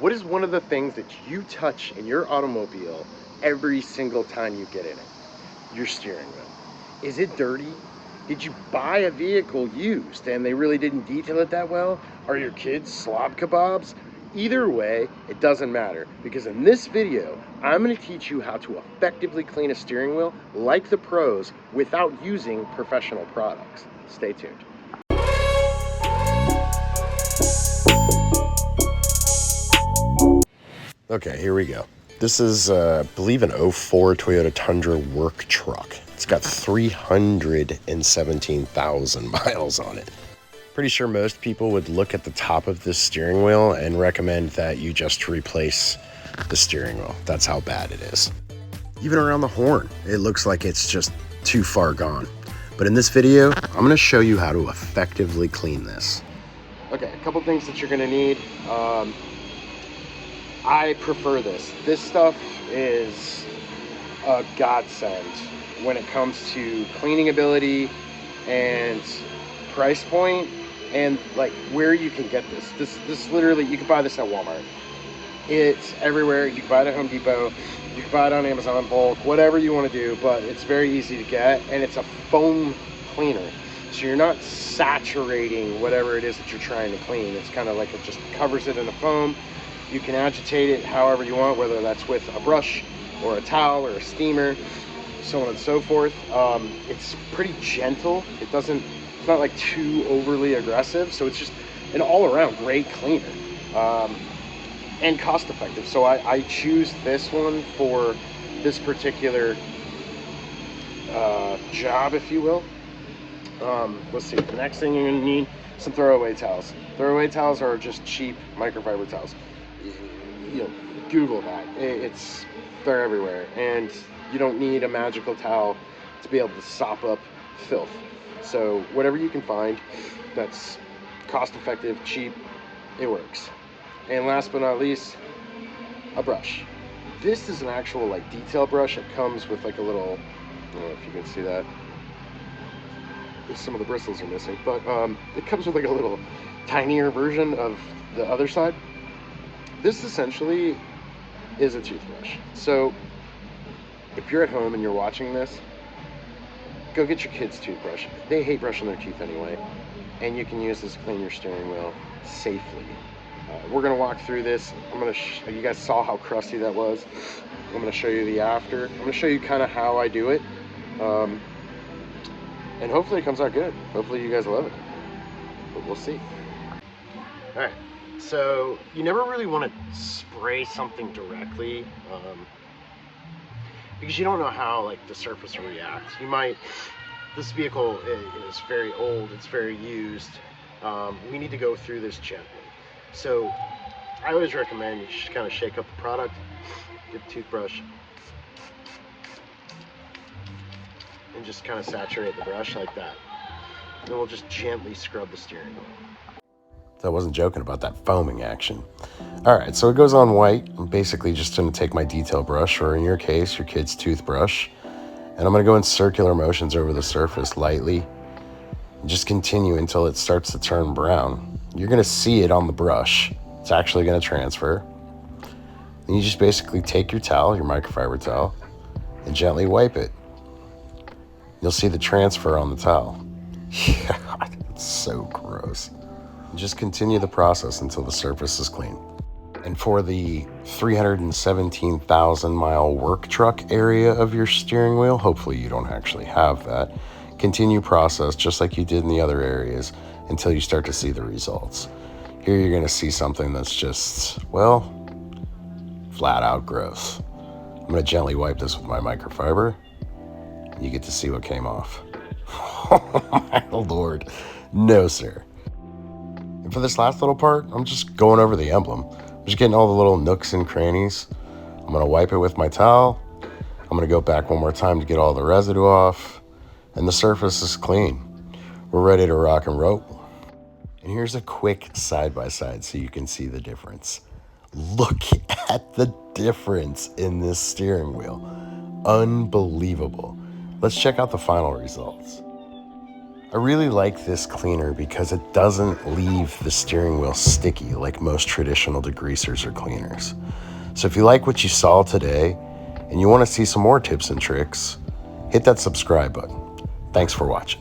What is one of the things that you touch in your automobile every single time you get in it? Your steering wheel. Is it dirty? Did you buy a vehicle used and they really didn't detail it that well? Are your kids slob kebabs? Either way, it doesn't matter, because in this video, I'm going to teach you how to effectively clean a steering wheel like the pros without using professional products. Stay tuned. Okay, here we go. This is, I believe, an 04 Toyota Tundra work truck. It's got 317,000 miles on it. Pretty sure most people would look at the top of this steering wheel and recommend that you just replace the steering wheel. That's how bad it is. Even around the horn, it looks like it's just too far gone. But in this video, I'm going to show you how to effectively clean this. Okay, a couple things that you're going to need. I prefer this. This stuff is a godsend when it comes to cleaning ability and price point, and like where you can get this. This literally, you can buy this at Walmart. It's everywhere. You can buy it at Home Depot. You can buy it on Amazon bulk, whatever you want to do, but it's very easy to get, and it's a foam cleaner. So you're not saturating whatever it is that you're trying to clean. It's kind of like it just covers it in a foam. You can agitate it however you want, whether that's with a brush or a towel or a steamer, so on and so forth. It's pretty gentle. It's not like too overly aggressive, so it's just an all-around great cleaner, and cost effective. So I choose this one for this particular job, if you will. Let's see, the next thing you're gonna need, some throwaway towels. Throwaway towels are just cheap microfiber towels. You know, Google that. They're everywhere, and you don't need a magical towel to be able to sop up filth. So whatever you can find that's cost effective, cheap, it works. And last but not least, a brush. This is an actual like detail brush. It comes with like a little, I don't know if you can see that. Some of the bristles are missing, but it comes with like a little tinier version of the other side. This essentially is a toothbrush. So if you're at home and you're watching this, go get your kids' toothbrush. They hate brushing their teeth anyway, and you can use this to clean your steering wheel safely. We're gonna walk through this. You guys saw how crusty that was. I'm gonna show you the after. I'm gonna show you kind of how I do it, and hopefully it comes out good. Hopefully you guys love it, but we'll see. All right. So you never really want to spray something directly, because you don't know how like the surface will react. This vehicle is very old, it's very used. We need to go through this gently. So I always recommend you just kind of shake up the product, get a toothbrush, and just kind of saturate the brush like that. And we'll just gently scrub the steering wheel. So I wasn't joking about that foaming action. All right, so it goes on white. I'm basically just gonna take my detail brush, or in your case, your kid's toothbrush, and I'm gonna go in circular motions over the surface lightly, and just continue until it starts to turn brown. You're gonna see it on the brush. It's actually gonna transfer. And you just basically take your towel, your microfiber towel, and gently wipe it. You'll see the transfer on the towel. Yeah, it's so gross. Just continue the process until the surface is clean. And for the 317,000 mile work truck area of your steering wheel, hopefully you don't actually have that, continue process just like you did in the other areas until you start to see the results. Here you're gonna see something that's just, well, flat out gross. I'm gonna gently wipe this with my microfiber. You get to see what came off. Oh my Lord, no sir. And for this last little part, I'm just going over the emblem. I'm just getting all the little nooks and crannies. I'm gonna wipe it with my towel. I'm gonna go back one more time to get all the residue off, and the surface is clean. We're ready to rock and roll. And here's a quick side-by-side so you can see the difference. Look at the difference in this steering wheel. Unbelievable. Let's check out the final results. I really like this cleaner because it doesn't leave the steering wheel sticky like most traditional degreasers or cleaners. So if you like what you saw today and you want to see some more tips and tricks, hit that subscribe button. Thanks for watching.